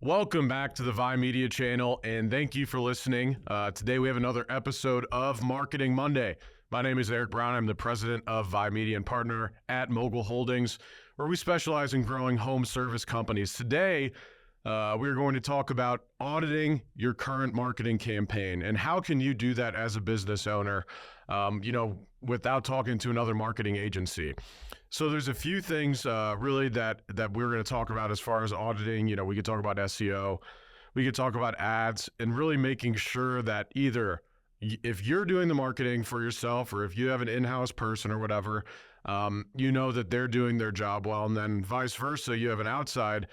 Welcome back to the Vi Media channel, and thank you for listening. Today we have another episode of Marketing Monday. My name is Eric Brown. I'm the president of Vi Media and partner at Mogul Holdings, where we specialize in growing home service companies. Today, we're going to talk about auditing your current marketing campaign and how can you do that as a business owner, without talking to another marketing agency. So there's a few things really that we're going to talk about as far as auditing. We could talk about SEO, we could talk about ads, and really making sure that either if you're doing the marketing for yourself or if you have an in-house person or whatever, that they're doing their job well, and then vice versa, you have an outside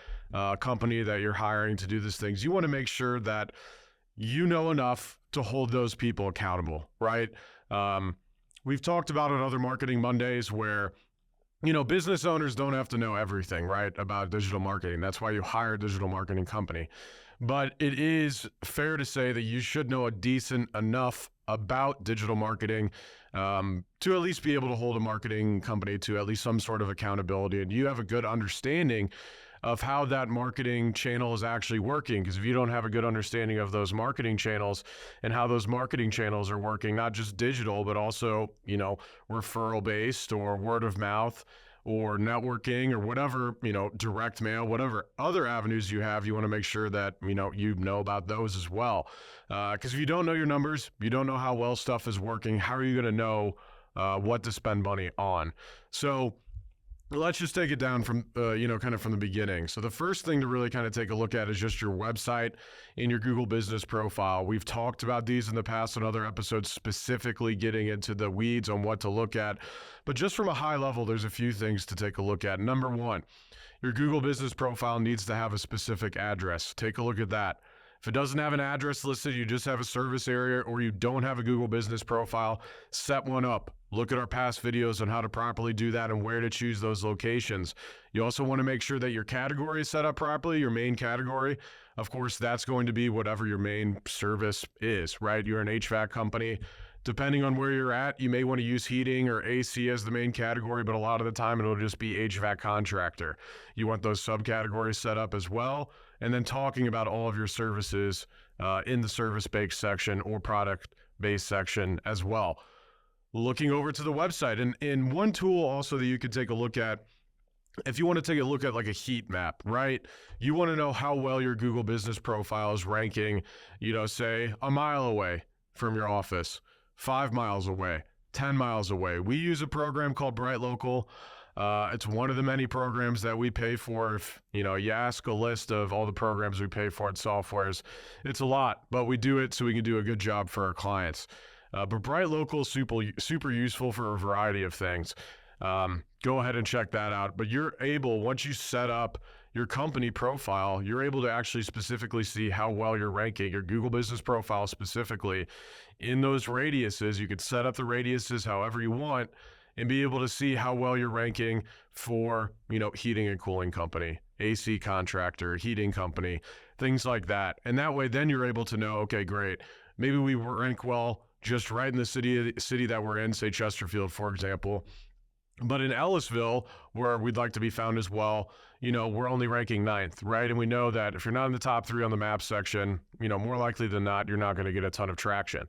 company that you're hiring to do these things. You want to make sure that you know enough to hold those people accountable, right? We've talked about on other Marketing Mondays where business owners don't have to know everything, right, about digital marketing. That's why you hire a digital marketing company. But it is fair to say that you should know a decent enough about digital marketing to at least be able to hold a marketing company to at least some sort of accountability. And you have a good understanding of how that marketing channel is actually working. Because if you don't have a good understanding of those marketing channels and how those marketing channels are working, not just digital, but also, referral based or word of mouth or networking or whatever, direct mail, whatever other avenues you have, you want to make sure that, you know about those as well. Because if you don't know your numbers, you don't know how well stuff is working, how are you going to know what to spend money on? So let's just take it down from, kind of from the beginning. So the first thing to really kind of take a look at is just your website and your Google business profile. We've talked about these in the past on other episodes, specifically getting into the weeds on what to look at. But just from a high level, there's a few things to take a look at. Number one, your Google business profile needs to have a specific address. Take a look at that. If it doesn't have an address listed, you just have a service area, or you don't have a Google business profile, set one up. Look at our past videos on how to properly do that and where to choose those locations. You also want to make sure that your category is set up properly, your main category. Of course, that's going to be whatever your main service is, right? You're an HVAC company. Depending on where you're at, you may want to use heating or AC as the main category, but a lot of the time it'll just be HVAC contractor. You want those subcategories set up as well. And then talking about all of your services in the service-based section or product-based section as well. Looking over to the website. And one tool also that you could take a look at, if you want to take a look at like a heat map, right? You want to know how well your Google business profile is ranking, say a mile away from your office, 5 miles away, 10 miles away. We use a program called Bright Local. It's one of the many programs that we pay for. If you ask a list of all the programs we pay for and softwares, it's a lot, but we do it so we can do a good job for our clients. But Bright Local is super useful for a variety of things. Go ahead and check that out. But you're able, once you set up your company profile, you're able to actually specifically see how well you're ranking, your Google business profile specifically. In those radiuses, you could set up the radiuses however you want and be able to see how well you're ranking for, heating and cooling company, AC contractor, heating company, things like that. And that way, then you're able to know, okay, great. Maybe we rank well just right in the city that we're in, say Chesterfield, for example. But in Ellisville, where we'd like to be found as well, we're only ranking 9th, right? And we know that if you're not in the top 3 on the map section, more likely than not, you're not going to get a ton of traction.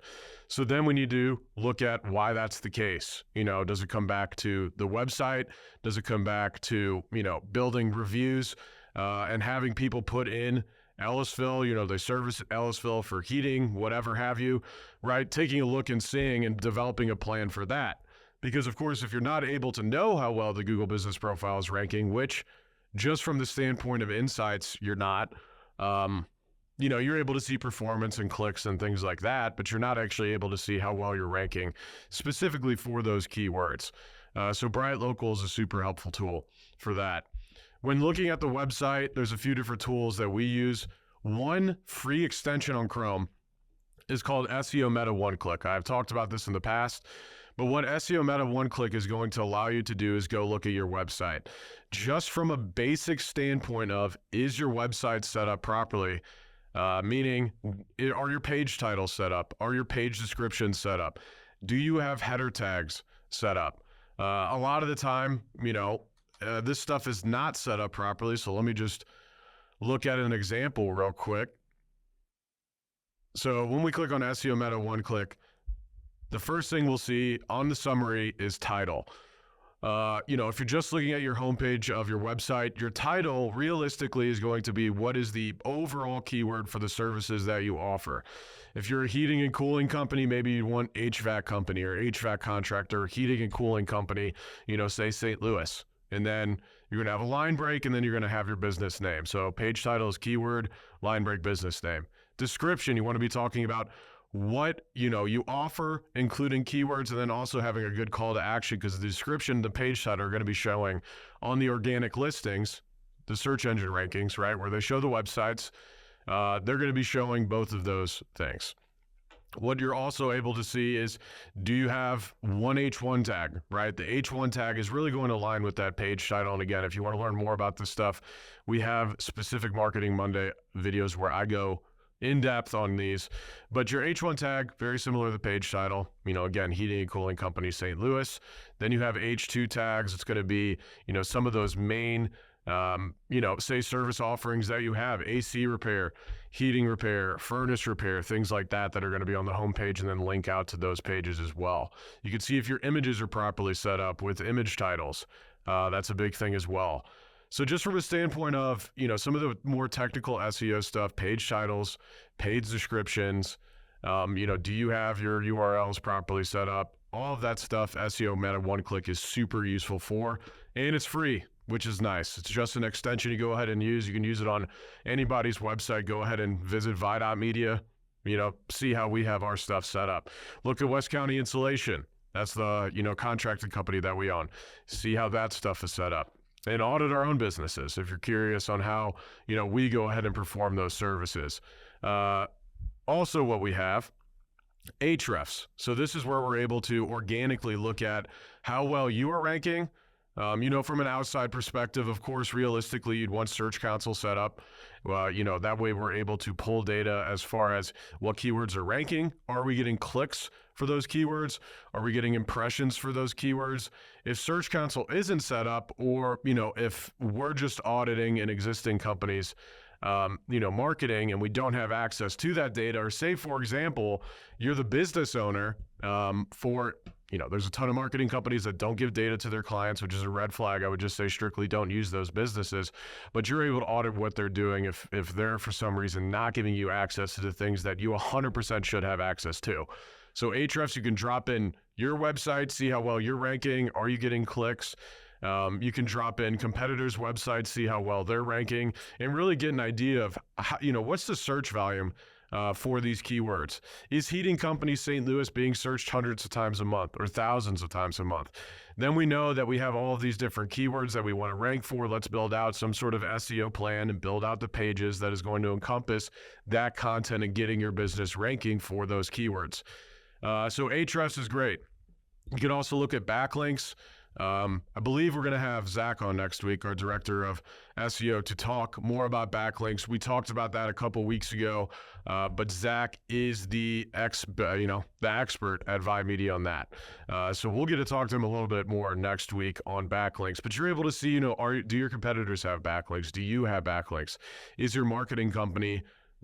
So then we need to look at why that's the case. Does it come back to the website? Does it come back to, building reviews and having people put in Ellisville, they service Ellisville for heating, whatever have you, right? Taking a look and seeing and developing a plan for that. Because, of course, if you're not able to know how well the Google business profile is ranking, which just from the standpoint of insights, you're not, you're able to see performance and clicks and things like that, but you're not actually able to see how well you're ranking specifically for those keywords. So Bright Local is a super helpful tool for that. When looking at the website, there's a few different tools that we use. One free extension on Chrome is called SEO Meta One-Click. I've talked about this in the past, but what SEO Meta One-Click is going to allow you to do is go look at your website. Just from a basic standpoint of, is your website set up properly? Meaning, are your page titles set up? Are your page descriptions set up? Do you have header tags set up? A lot of the time, this stuff is not set up properly. So let me just look at an example real quick. So when we click on SEO Meta one click, the first thing we'll see on the summary is title. If you're just looking at your homepage of your website, your title realistically is going to be what is the overall keyword for the services that you offer. If you're a heating and cooling company, maybe you want HVAC company or HVAC contractor, heating and cooling company, say St. Louis. And then you're going to have a line break, and then you're going to have your business name. So page title is keyword, line break, business name. Description, you want to be talking about what you offer, including keywords, and then also having a good call to action, because the description, the page title are going to be showing on the organic listings, the search engine rankings, right, where they show the websites. They're going to be showing both of those things. What you're also able to see is, do you have one H1 tag, right? The H1 tag is really going to align with that page title. And again, if you want to learn more about this stuff, we have specific Marketing Monday videos where I go in depth on these. But your H1 tag, very similar to the page title, again, heating and cooling company, St. Louis. Then you have H2 tags. It's going to be, some of those main, say service offerings that you have, AC repair, heating repair, furnace repair, things like that are going to be on the homepage, and then link out to those pages as well. You can see if your images are properly set up with image titles. That's a big thing as well. So just from a standpoint of, some of the more technical SEO stuff, page titles, page descriptions, do you have your URLs properly set up? All of that stuff, SEO Meta one click is super useful for, and it's free, which is nice. It's just an extension you go ahead and use. You can use it on anybody's website. Go ahead and visit vi.media, see how we have our stuff set up. Look at West County Insulation. That's the, contracted company that we own. See how that stuff is set up. And audit our own businesses if you're curious on how, we go ahead and perform those services. Also what we have, Ahrefs. So this is where we're able to organically look at how well you are ranking. From an outside perspective, of course, realistically, you'd want Search Console set up. That way we're able to pull data as far as what keywords are ranking. Are we getting clicks for those keywords? Are we getting impressions for those keywords? If Search Console isn't set up, or, if we're just auditing an existing company's, marketing, and we don't have access to that data, or say, for example, you're the business owner for, there's a ton of marketing companies that don't give data to their clients, which is a red flag. I would just say strictly don't use those businesses, but you're able to audit what they're doing if they're for some reason not giving you access to the things that you 100% should have access to. So Ahrefs, you can drop in your website, see how well you're ranking. Are you getting clicks? You can drop in competitors' websites, see how well they're ranking, and really get an idea of how, what's the search volume for these keywords. Is heating company St. Louis being searched hundreds of times a month or thousands of times a month? Then we know that we have all of these different keywords that we want to rank for. Let's build out some sort of SEO plan and build out the pages that is going to encompass that content and getting your business ranking for those keywords. So Ahrefs is great. You can also look at backlinks. I believe we're going to have Zach on next week, our director of SEO, to talk more about backlinks. We talked about that a couple weeks ago, but Zach is the expert at Vi Media on that. So we'll get to talk to him a little bit more next week on backlinks. But you're able to see, do your competitors have backlinks? Do you have backlinks? Is your marketing company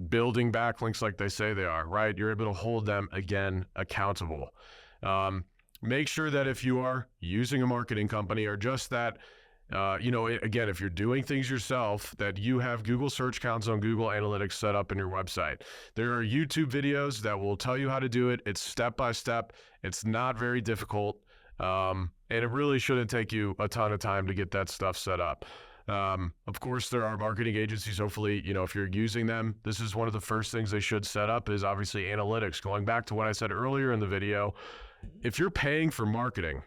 building backlinks like they say they are, right? You're able to hold them, again, accountable. Make sure that if you are using a marketing company, or just that, again, if you're doing things yourself, that you have Google Search Console and Google Analytics set up in your website. There are YouTube videos that will tell you how to do it. It's step by step. It's not very difficult. And it really shouldn't take you a ton of time to get that stuff set up. Of course, there are marketing agencies. Hopefully, if you're using them, this is one of the first things they should set up, is obviously analytics. Going back to what I said earlier in the video, if you're paying for marketing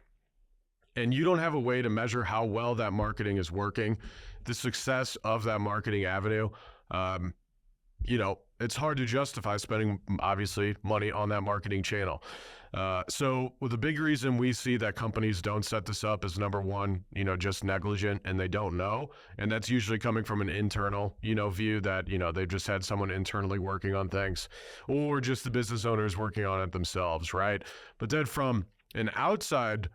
and you don't have a way to measure how well that marketing is working, the success of that marketing avenue, it's hard to justify spending, obviously, money on that marketing channel. So the big reason we see that companies don't set this up is, number one, just negligent, and they don't know. And that's usually coming from an internal, view that, they've just had someone internally working on things, or just the business owners working on it themselves, right? But then from an outside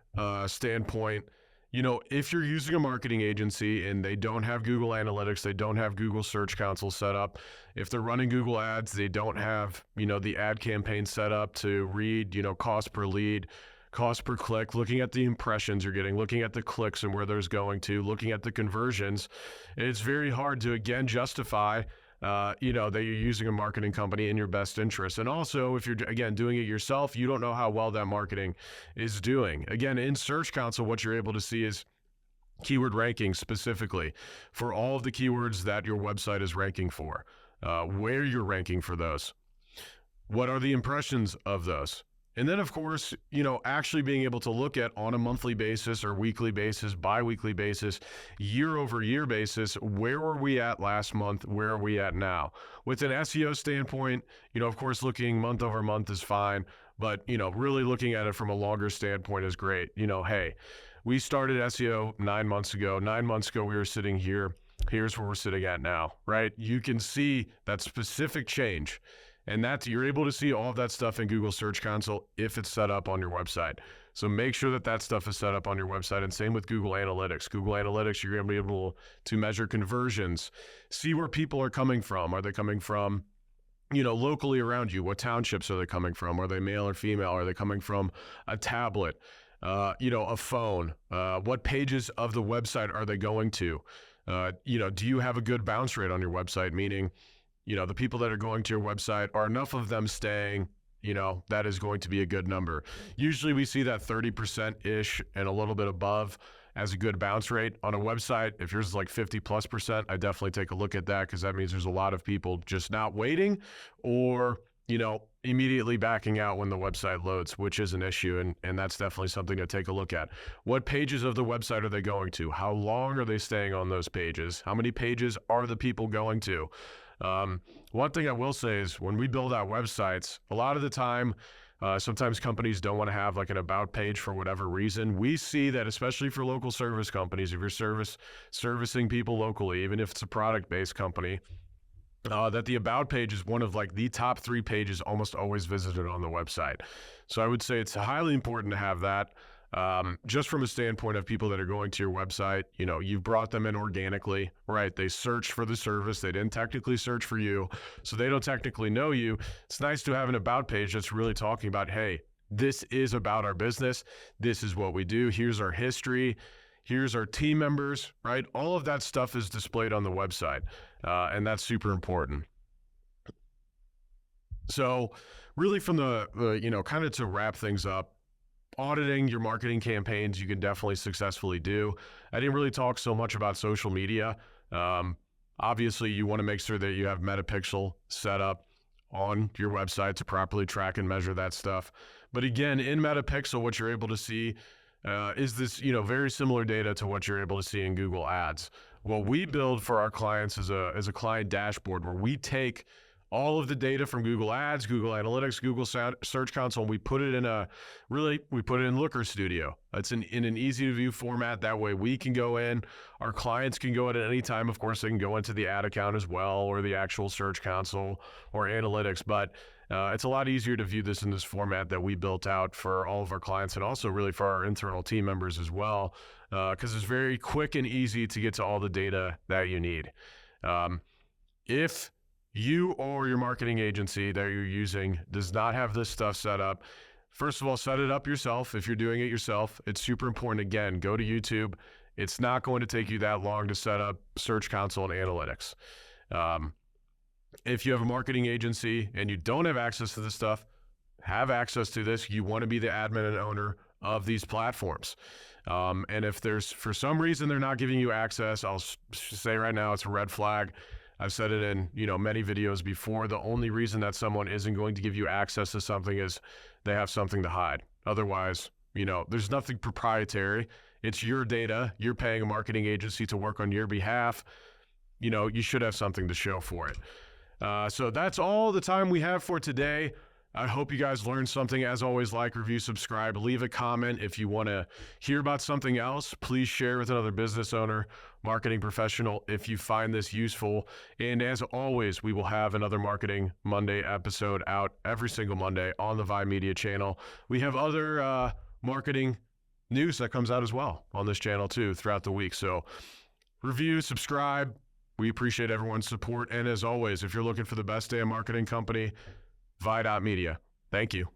standpoint, If you're using a marketing agency and they don't have Google Analytics, they don't have Google Search Console set up, if they're running Google Ads, they don't have, the ad campaign set up to read, cost per lead, cost per click, looking at the impressions you're getting, looking at the clicks and where there's going to, looking at the conversions, it's very hard to, again, justify that you're using a marketing company in your best interest. And also, if you're, again, doing it yourself, you don't know how well that marketing is doing. Again, in Search Console, what you're able to see is keyword rankings specifically for all of the keywords that your website is ranking for, where you're ranking for those, what are the impressions of those. And then, of course, actually being able to look at on a monthly basis or weekly basis, bi-weekly basis, year-over-year basis, where were we at last month? Where are we at now? With an SEO standpoint, of course, looking month over month is fine, but, really looking at it from a longer standpoint is great. Hey, we started SEO 9 months ago. 9 months ago, we were sitting here. Here's where we're sitting at now, right? You can see that specific change. And you're able to see all of that stuff in Google Search Console if it's set up on your website. So make sure that stuff is set up on your website, and same with Google Analytics. Google Analytics, you're going to be able to measure conversions, see where people are coming from. Are they coming from, locally around you? What townships are they coming from? Are they male or female? Are they coming from a tablet, a phone? What pages of the website are they going to? Do you have a good bounce rate on your website? Meaning, the people that are going to your website, are enough of them staying, that is going to be a good number. Usually we see that 30%-ish and a little bit above as a good bounce rate on a website. If yours is like 50+%, I definitely take a look at that, because that means there's a lot of people just not waiting or, immediately backing out when the website loads, which is an issue. And that's definitely something to take a look at. What pages of the website are they going to? How long are they staying on those pages? How many pages are the people going to? One thing I will say is when we build out websites, a lot of the time, sometimes companies don't want to have like an about page for whatever reason. We see that, especially for local service companies, if you're servicing people locally, even if it's a product-based company, that the about page is one of like the top 3 pages almost always visited on the website. So I would say it's highly important to have that. Just from a standpoint of people that are going to your website, you've brought them in organically, right? They searched for the service. They didn't technically search for you, so they don't technically know you. It's nice to have an about page that's really talking about, hey, this is about our business. This is what we do. Here's our history. Here's our team members, right? All of that stuff is displayed on the website, and that's super important. So really from the kind of to wrap things up, auditing your marketing campaigns, you can definitely successfully do. I didn't really talk so much about social media. Obviously, you want to make sure that you have Metapixel set up on your website to properly track and measure that stuff. But again, in Metapixel, what you're able to see is this, very similar data to what you're able to see in Google Ads. What we build for our clients is a client dashboard where we take all of the data from Google Ads, Google Analytics, Google Search Console, and we put it in Looker Studio. It's in an easy to view format. That way we can go in, our clients can go in at any time. Of course, they can go into the ad account as well, or the actual Search Console or Analytics, but it's a lot easier to view this in this format that we built out for all of our clients, and also really for our internal team members as well, because it's very quick and easy to get to all the data that you need. If you or your marketing agency that you're using does not have this stuff set up, first of all, set it up yourself. If you're doing it yourself, it's super important. Again, go to YouTube. It's not going to take you that long to set up Search Console and Analytics. If you have a marketing agency and you don't have access to this stuff, have access to this. You want to be the admin and owner of these platforms. And if there's, for some reason, they're not giving you access, I'll say right now, it's a red flag. I've said it in, many videos before. The only reason that someone isn't going to give you access to something is they have something to hide. Otherwise, there's nothing proprietary. It's your data. You're paying a marketing agency to work on your behalf. You should have something to show for it. So that's all the time we have for today. I hope you guys learned something. As always, like, review, subscribe, leave a comment. If you want to hear about something else, please share with another business owner, marketing professional, if you find this useful. And as always, we will have another Marketing Monday episode out every single Monday on the Vi Media channel. We have other marketing news that comes out as well on this channel too throughout the week. So review, subscribe. We appreciate everyone's support. And as always, if you're looking for the best damn marketing company, Vi.media. Thank you.